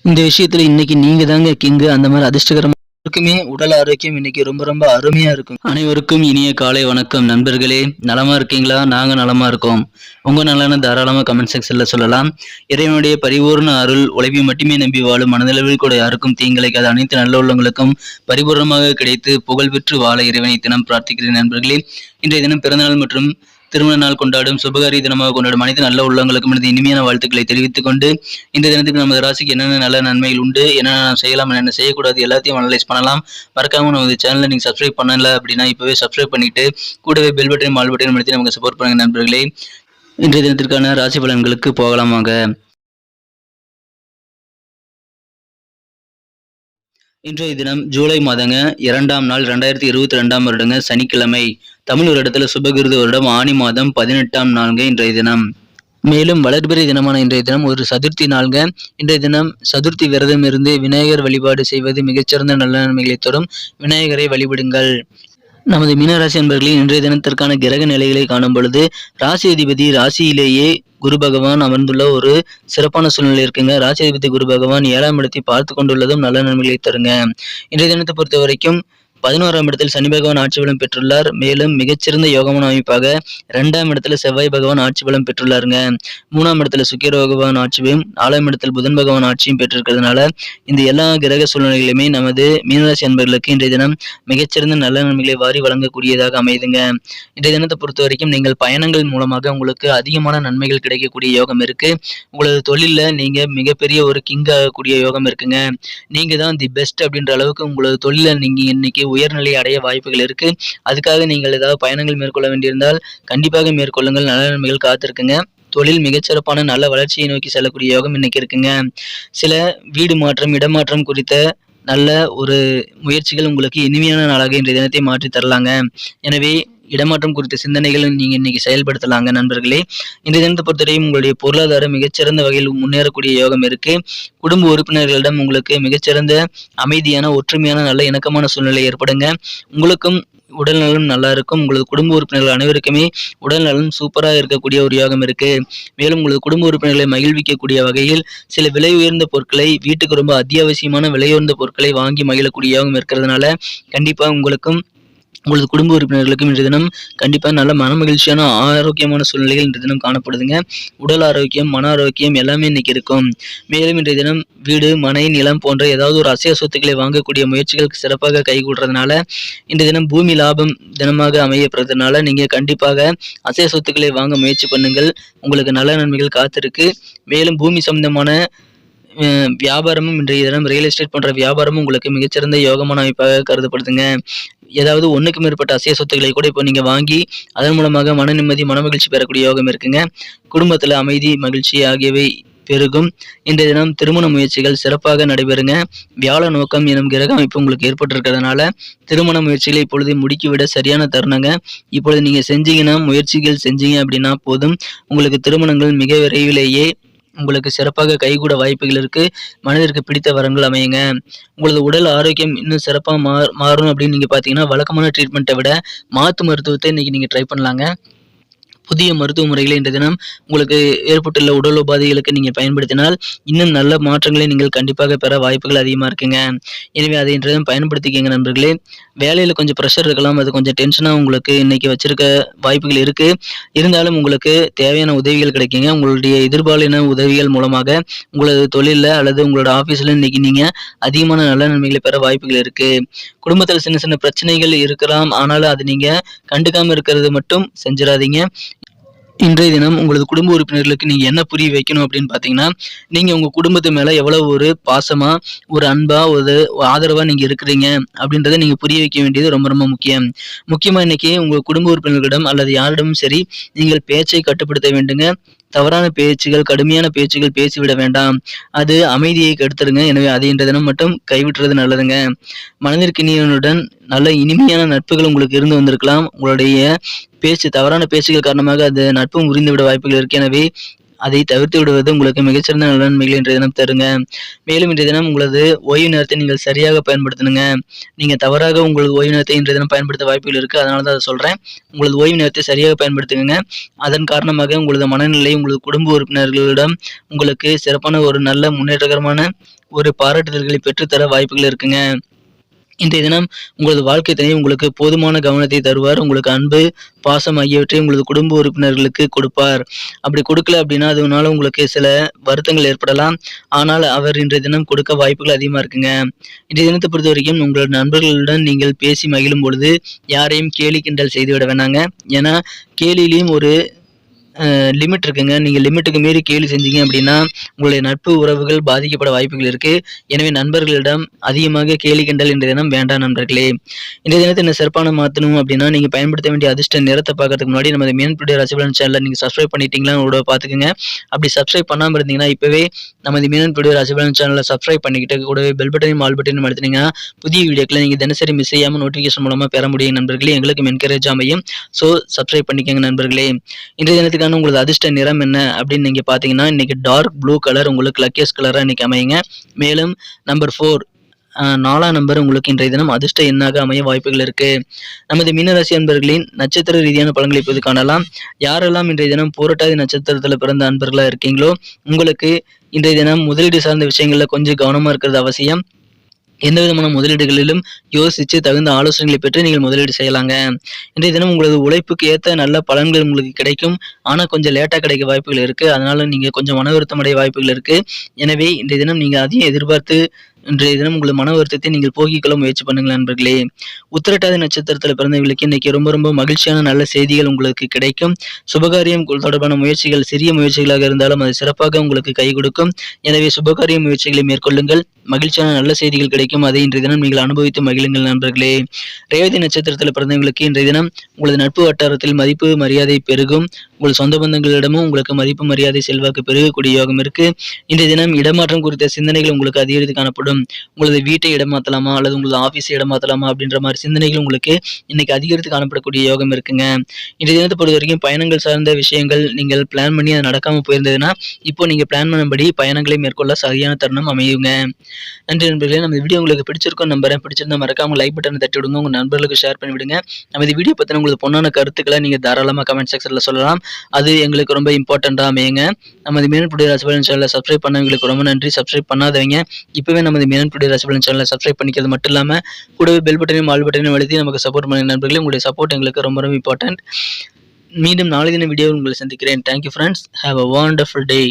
இந்த விஷயத்துல இன்னைக்கு நீங்க தாங்க கிங்கு. அந்த மாதிரி அதிர்ஷ்டகரமா இருக்குமே. உடல் ஆரோக்கியம் இன்னைக்கு ரொம்ப ரொம்ப அருமையா இருக்கும். அனைவருக்கும் இனிய காலை வணக்கம் நண்பர்களே. நலமா இருக்கீங்களா? நாங்க நலமா இருக்கோம். உங்க நலனை தாராளமா கமெண்ட் செக்ஷன்ல சொல்லலாம். இறைவனுடைய பரிபூர்ண அருள் உழைப்பை மட்டுமே நம்பி வாழும் மனதளவில் கூட யாருக்கும் தீங்கிழைக்காத அனைத்து நல்ல உள்ளங்களுக்கும் பரிபூர்ணமாக கிடைத்து புகழ் பெற்று வாழ இறைவனை தினம் பிரார்த்திக்கிறேன் நண்பர்களே. இன்றைய தினம் பிறந்தநாள் மற்றும் திருமண நாள் கொண்டாடும் சுபகாரி தினமாக கொண்டாடும் அனைத்து நல்ல உள்ளங்களுக்கும் எனது இனிமையான வாழ்த்துக்களை தெரிவித்துக் கொண்டு, இந்த தினத்துக்கு நமது ராசிக்கு என்னென்ன நல்ல நன்மைகள் உண்டு, என்னென்ன நாம் செய்யலாம், என்னென்ன செய்யக்கூடாது எல்லாத்தையும் அனலைஸ் பண்ணலாம். மறக்காம நமது சேனலை நீங்க சப்ஸ்கிரைப் பண்ணல அப்படின்னா இப்பவே சப்ஸ்கிரைப் பண்ணிட்டு கூடவே பெல் பட்டனையும் ஆல் பட்டனையும் அழுத்தி நமக்கு சப்போர்ட் பண்ணுங்க நண்பர்களே. இன்றைய தினத்திற்கான ராசி பலன்களுக்கு போகலாமாங்க. இன்றைய தினம் ஜூலை மாதங்க 2ஆம் நாள் 2022ஆம் வருடங்க சனிக்கிழமை. தமிழ் வருடத்துல சுபகிருது வருடம் ஆனி மாதம் 18ஆம் நாளுங்க இன்றைய தினம். மேலும் வளர்பிறை தினமான இன்றைய தினம் ஒரு சதுர்த்தி நாள்ங்க. இன்றைய தினம் சதுர்த்தி விரதம் இருந்து விநாயகர் வழிபாடு செய்வது மிகச்சிறந்த நல்ல நன்மைகளை தரும். விநாயகரை வழிபடுங்கள். நமது மீனராசி அன்பர்களின் இன்றைய தினத்திற்கான கிரக நிலைகளை காணும் பொழுது ராசி அதிபதி ராசியிலேயே குரு பகவான் அமர்ந்துள்ள ஒரு சிறப்பான சூழ்நிலை இருக்குங்க. ராசி அதிபதி குரு பகவான் 7ஆம் இடத்தை பார்த்து கொண்டுள்ளதும் நல்ல நன்மைகளை தருங்க. இன்றைய தினத்தை பொறுத்த வரைக்கும் 11ஆம் இடத்தில் சனி பகவான் ஆட்சி பலம் பெற்றுள்ளார். மேலும் மிகச்சிறந்த யோகமான அமைப்பாக 2ஆம் இடத்துல செவ்வாய் பகவான் ஆட்சி பலம் பெற்றுள்ளாருங்க. 3ஆம் இடத்துல சுக்கிர பகவான் ஆட்சியும் 4ஆம் இடத்தில் புதன் பகவான் ஆட்சியும் பெற்றிருக்கிறதுனால இந்த எல்லா கிரக சூழ்நிலைகளுமே நமது மீனராசி அன்பர்களுக்கு இன்றைய தினம் மிகச்சிறந்த நல்ல நன்மைகளை வாரி வழங்கக்கூடியதாக அமைதுங்க. இன்றைய தினத்தை பொறுத்த வரைக்கும் நீங்கள் பயணங்கள் மூலமாக உங்களுக்கு அதிகமான நன்மைகள் கிடைக்கக்கூடிய யோகம் இருக்கு. உங்களது தொழில நீங்க மிகப்பெரிய ஒரு கிங் ஆகக்கூடிய யோகம் இருக்குங்க. நீங்க தான் தி பெஸ்ட் அப்படின்ற அளவுக்கு உங்களது தொழில நீங்க இன்னைக்கு உயர்நிலை அடைய வாய்ப்புகள் இருக்கு. அதுக்காக நீங்கள் ஏதாவது பயணங்கள் மேற்கொள்ள வேண்டியிருந்தால் கண்டிப்பாக மேற்கொள்ளுங்கள். நல்ல நன்மைகள் காத்திருக்குங்க. தொழில் மிகச்சிறப்பான நல்ல வளர்ச்சியை நோக்கி செல்லக்கூடிய யோகம் இன்னைக்கு இருக்குங்க. சில வீடு மாற்றம் இடமாற்றம் குறித்த நல்ல ஒரு முயற்சிகள் உங்களுக்கு இனிமையான நாளாக இன்றைய தினத்தை மாற்றி தரலாங்க. எனவே இடமாற்றம் குறித்த சிந்தனைகளை நீங்க இன்னைக்கு செயல்படுத்தலாங்க நண்பர்களே. இன்றைய தினத்தை பொறுத்தவரையும் உங்களுடைய பொருளாதாரம் மிகச்சிறந்த வகையில் முன்னேறக்கூடிய யோகம் இருக்கு. குடும்ப உறுப்பினர்களிடம் உங்களுக்கு மிகச்சிறந்த அமைதியான ஒற்றுமையான நல்ல இணக்கமான சூழ்நிலை ஏற்படுங்க. உங்களுக்கும் உடல் நலம் நல்லா இருக்கும். உங்களது குடும்ப உறுப்பினர்கள் அனைவருக்குமே உடல் நலம் சூப்பராக இருக்கக்கூடிய ஒரு யோகம் இருக்கு. மேலும் உங்களது குடும்ப உறுப்பினர்களை மகிழ்விக்கக்கூடிய வகையில் சில விலை உயர்ந்த பொருட்களை வீட்டுக்கு ரொம்ப அத்தியாவசியமான விலை உயர்ந்த பொருட்களை வாங்கி மகிழக்கூடிய யோகம் இருக்கிறதுனால கண்டிப்பா உங்களுக்கும் உங்களது குடும்ப உறுப்பினர்களுக்கும் இன்றைய தினம் கண்டிப்பாக நல்ல மன மகிழ்ச்சியான ஆரோக்கியமான சூழ்நிலைகள் இன்றைய தினம் காணப்படுதுங்க. உடல் ஆரோக்கியம் மன ஆரோக்கியம் எல்லாமே இன்னைக்கு இருக்கும். மேலும் இன்றைய தினம் வீடு மனை நிலம் போன்ற ஏதாவது ஒரு அசைய சொத்துக்களை வாங்கக்கூடிய முயற்சிகளுக்கு சிறப்பாக கைகூடுறதுனால இன்றைய தினம் பூமி லாபம் தினமாக அமையப்படுறதுனால நீங்க கண்டிப்பாக அசைய சொத்துக்களை வாங்க முயற்சி பண்ணுங்கள். உங்களுக்கு நல்ல நன்மைகள் காத்திருக்கு. மேலும் பூமி சம்பந்தமான வியாபாரமும் இன்றைய தினம் ரியல் எஸ்டேட் போன்ற வியாபாரமும் உங்களுக்கு மிகச்சிறந்த யோகமான அமைப்பாக கருதப்படுதுங்க. ஏதாவது ஒன்றுக்கு மேற்பட்ட அசைய சொத்துக்களை கூட இப்போ நீங்க வாங்கி அதன் மூலமாக மன நிம்மதி மன மகிழ்ச்சி பெறக்கூடிய யோகம் இருக்குங்க. குடும்பத்துல அமைதி மகிழ்ச்சி ஆகியவை பெருகும். இன்றைய தினம் திருமண முயற்சிகள் சிறப்பாக நடைபெறுங்க. வியாழ நோக்கம் எனும் கிரக அமைப்பு உங்களுக்கு ஏற்பட்டிருக்கிறதுனால திருமண முயற்சிகளை இப்பொழுது முடுக்கிவிட சரியான தருணங்க. இப்பொழுது நீங்க செஞ்சீங்கன்னா முயற்சிகள் செஞ்சீங்க அப்படின்னா போதும், உங்களுக்கு திருமணங்கள் மிக விரைவிலேயே உங்களுக்கு சிறப்பாக கைகூட வாய்ப்புகள் இருக்கு. மனதிற்கு பிடித்த வரங்கள் அமையுங்க. உங்களது உடல் ஆரோக்கியம் இன்னும் சிறப்பாக மாறணும் அப்படின்னு நீங்க பாத்தீங்கன்னா வழக்கமான ட்ரீட்மெண்ட்டை விட மாத்து மருத்துவத்தை இன்னைக்கு நீங்க ட்ரை பண்ணலாங்க. புதிய மருத்துவ முறைகளை இன்றைய தினம் உங்களுக்கு ஏற்பட்டுள்ள உடல் உபாதைகளுக்கு நீங்க பயன்படுத்தினால் இன்னும் நல்ல மாற்றங்களை நீங்கள் கண்டிப்பாக பெற வாய்ப்புகள் அதிகமா இருக்குங்க. எனவே அதை இன்றைய தினம் பயன்படுத்திக்கங்க நண்பர்களே. வேலையில கொஞ்சம் ப்ரெஷர் இருக்கலாம். அது கொஞ்சம் டென்ஷனா உங்களுக்கு இன்னைக்கு வச்சிருக்க வாய்ப்புகள் இருக்கு. இருந்தாலும் உங்களுக்கு தேவையான உதவிகள் கிடைக்குங்க. உங்களுடைய எதிர்பாலின உதவிகள் மூலமாக உங்களது தொழில அல்லது உங்களோட ஆபீஸ்ல இன்னைக்கு நீங்க அதிகமான நல்ல நன்மைகளை பெற வாய்ப்புகள் இருக்கு. குடும்பத்தில் சின்ன சின்ன பிரச்சனைகள் இருக்கலாம். ஆனாலும் அது நீங்க கண்டுக்காம இருக்கிறது மட்டும் செஞ்சிடாதீங்க. இன்றைய தினம் உங்களது குடும்ப உறுப்பினர்களுக்கு நீங்க என்ன புரிய வைக்கணும் அப்படின்னு பாத்தீங்கன்னா, நீங்க உங்க குடும்பத்து மேல எவ்வளவு ஒரு பாசமா ஒரு அன்பா ஒரு ஆதரவா நீங்க இருக்கிறீங்க அப்படின்றத நீங்க புரிய வைக்க வேண்டியது ரொம்ப ரொம்ப முக்கியம். முக்கியமா இன்னைக்கு உங்க குடும்ப உறுப்பினர்களிடம் அல்லது யாரிடமும் சரி நீங்கள் பேச்சை கட்டுப்படுத்த வேண்டுங்க. தவறான பேச்சுகள் கடுமையான பேச்சுகள் பேசிவிட வேண்டாம். அது அமைதியை கெடுத்துருங்க. எனவே அதை இன்றைய தினம் மட்டும் கைவிட்டுறது நல்லதுங்க. மனதிற்கினியவனுடன் நல்ல இனிமையான நட்புகள் உங்களுக்கு இருந்து வந்திருக்கலாம். உங்களுடைய தவறான பேச்சுகள் காரணமாக அந்த நட்பு முறிந்துவிட வாய்ப்புகள் இருக்கு. எனவே அதை தவிர்த்து விடுவது உங்களுக்கு மிகச்சிறந்த நன்மைகளை இன்றைய தினம் தருங்க. மேலும் இன்றைய தினம் உங்களது ஓய்வு நேரத்தை நீங்கள் சரியாக பயன்படுத்தணுங்க. நீங்க தவறாக உங்களது ஓய்வு நேரத்தை இன்றைய தினம் பயன்படுத்த வாய்ப்புகள் இருக்கு. அதனால தான் அதை சொல்றேன். உங்களது ஓய்வு நேரத்தை சரியாக பயன்படுத்துங்க. அதன் காரணமாக உங்களது மனநிலை உங்களது குடும்ப உறுப்பினர்களிடம் உங்களுக்கு சிறப்பான ஒரு நல்ல முன்னேற்றகரமான ஒரு பாராட்டுதல்களை பெற்றுத்தர வாய்ப்புகள் இருக்குங்க. இன்றைய தினம் உங்களது வாழ்க்கை துணை உங்களுக்கு போதுமான கவனத்தை தருவார். உங்களுக்கு அன்பு, பாசம் ஆகியவற்றை உங்களது குடும்ப உறுப்பினர்களுக்கு கொடுப்பார். அப்படி கொடுக்கல அப்படின்னா அதனால உங்களுக்கு சில வருத்தங்கள் ஏற்படலாம். ஆனால் அவர் இன்றைய தினம் கொடுக்க வாய்ப்புகள் அதிகமா இருக்குங்க. இன்றைய தினத்தை பொறுத்தவரைக்கும் உங்களோட நண்பர்களுடன் நீங்கள் பேசி மகிழும் பொழுது யாரையும் கேலி கிண்டல் செய்துவிட வேணாங்க. ஏன்னா கேலியிலயும் ஒரு லிமிட் இருக்குங்க. நீங்க லிமிட்டுக்கு மீறி கேலி செஞ்சீங்க அப்படின்னா, உங்களுடைய நட்பு உறவுகள் பாதிக்கப்பட வாய்ப்புகள் இருக்கு. எனவே நண்பர்களிடம் அதிகமாக கேலி கிண்டல் இன்றைய தினம் வேண்டாம் நண்பர்களே. இன்றைய தினத்தை இன்னும் சிறப்பான மாத்தணும் அப்படின்னா, நீங்க பயன்படுத்த வேண்டிய அதிர்ஷ்ட நிறத்தை பார்க்கறதுக்கு முன்னாடி நமது மீனன்புடைய ராசிபலன் சேனலை நீங்க சப்ஸ்கிரைப் பண்ணிட்டீங்களான்னு ஒரு பார்த்துக்கங்க. அப்படி சப்ஸ்கிரைப் பண்ணாம இருந்தீங்கன்னா, இப்பவே நமது மீனன்புடைய ராசிபலன் சேனலை சப்ஸ்கிரைப் பண்ணிக்கிட்டு கூடவே பெல் பட்டனையும் ஆல் பட்டனையும் அழுத்தினீங்கன்னா, புதிய வீடியோக்களை நீங்க தினசரி மிஸ் செய்யாம நோட்டிஃபிகேஷன் மூலமா பெற முடியும் நண்பர்களே. எங்களுக்கும் என்கரேஜ் அமையும். ஸோ சப்ஸ்கிரைப் பண்ணிக்கங்க நண்பர்களே. இன்றைய தினத்துக்கான உங்களது அதிர்ஷ்ட நிறம் என்ன அப்படின்னு நீங்க பாத்தீங்கன்னா, இன்னைக்கு டார்க் ப்ளூ கலர் உங்களுக்கு லக்கியஸ்ட் கலரா இன்னைக்கு அமையுங்க. மேலும் நம்பர் 4 4ஆம் நம்பர் உங்களுக்கு இன்றைய தினம் அதிர்ஷ்ட எண்ணாக அமைய வாய்ப்புகள் இருக்கு. நமது மீனராசி அன்பர்களின் நட்சத்திர ரீதியான பலன்களை இப்போது காணலாம். யாரெல்லாம் இன்றைய தினம் பூரட்டாதி நட்சத்திரத்துல பிறந்த அன்பர்களா இருக்கீங்களோ, உங்களுக்கு இன்றைய தினம் முதலீடு சார்ந்த விஷயங்கள்ல கொஞ்சம் கவனமா இருக்கிறது அவசியம். எந்த விதமான முதலீடுகளிலும் யோசிச்சு தகுந்த ஆலோசனைகளை பெற்று நீங்கள் முதலீடு செய்யலாங்க. இன்றைய தினம் உங்களது உழைப்புக்கு ஏத்த நல்ல பலன்கள் உங்களுக்கு கிடைக்கும். ஆனா கொஞ்சம் லேட்டா கிடைக்க வாய்ப்புகள் இருக்கு. அதனால நீங்க கொஞ்சம் மன வருத்தம் அடைய வாய்ப்புகள் இருக்கு. எனவே இன்றைய தினம் நீங்க அதையும் எதிர்பார்த்து இன்றைய தினம் உங்களது மன வருத்தத்தை நீங்கள் போக்கிக் கொள்ள முயற்சி பண்ணுங்கள் நண்பர்களே. உத்திரட்டாதி நட்சத்திரத்தில் பிறந்தவர்களுக்கு இன்னைக்கு ரொம்ப மகிழ்ச்சியான நல்ல செய்திகள் உங்களுக்கு கிடைக்கும். சுபகாரியம் தொடர்பான முயற்சிகள் சிறிய முயற்சிகளாக இருந்தாலும் அது சிறப்பாக உங்களுக்கு கை கொடுக்கும். எனவே சுபகாரிய முயற்சிகளை மேற்கொள்ளுங்கள். மகிழ்ச்சியான நல்ல செய்திகள் கிடைக்கும். அதை இன்றைய தினம் நீங்கள் அனுபவித்து மகிழுங்கள் நண்பர்களே. ரேவதி நட்சத்திரத்தில் பிறந்தவர்களுக்கு இன்றைய தினம் உங்களது நட்பு வட்டாரத்தில் மதிப்பு மரியாதை பெருகும். உங்கள் சொந்த பந்தங்களிடமும் உங்களுக்கு மதிப்பு மரியாதை செல்வாக்கு பெருகக்கூடிய யோகம் இருக்கு. இன்றைய தினம் இடமாற்றம் குறித்த சிந்தனைகள் உங்களுக்கு அதிகரித்து காணப்படும். உங்களது வீட்டை இடமாற்றலாமா அல்லது உங்களது ஆபீஸை இடமாற்றலாமா அப்படின்ற மாதிரி சிந்தனைகள் உங்களுக்கு இன்னைக்கு அதிகரித்து காணப்படக்கூடிய யோகம் இருக்குங்க. இன்றைய தினத்தை பொறுத்த வரைக்கும் பயணங்கள் சார்ந்த விஷயங்கள் நீங்கள் பிளான் பண்ணி அது நடக்காம போயிருந்ததுன்னா இப்போ நீங்க பிளான் பண்ணபடி பயணங்களை மேற்கொள்ள சரியான தருணம் அமையுங்க. நன்றி நண்பர்களே. நம்ம வீடியோ உங்களுக்கு பிடிச்சிருக்கும் நம்புறேன். பிடிச்சிருந்தா மறக்காம லைக் பட்டனை தட்டி விடுங்க. உங்க நண்பர்களுக்கு ஷேர் பண்ணி விடுங்க. நம்ம இந்த வீடியோ பத்தின உங்களுக்கு பொண்ணான கருத்துக்களை நீங்க தாராளமா கமெண்ட் செக்ஷன்ல சொல்லலாம். அது எங்களுக்கு ரொம்ப இம்பார்ட்டண்டா அமையுங்க. நமது மீனன்புடைய ராசிபலன் சேனலை சப்ஸ்கிரைப் பண்ணவங்களுக்கு ரொம்ப நன்றி. சப்ஸ்கிரைப் பண்ணாதவங்க இப்பவே நமது மீனன்புடைய ராசிபலன் சேனலை சப்ஸ்கிரைப் பண்ணிக்கிறது மட்டும் இல்லாம கூடவே பெல் பட்டனையும் ஆல் பட்டனையும் அழுத்தி நமக்கு சப்போர்ட் பண்ண நண்பர்களே. உங்களுடைய சப்போர்ட் எங்களுக்கு ரொம்ப இம்பார்ட்டன்ட். மீண்டும் நாளை தின வீடியோவில் உங்களை சந்திக்கிறேன். Thank you friends. Have a wonderful day.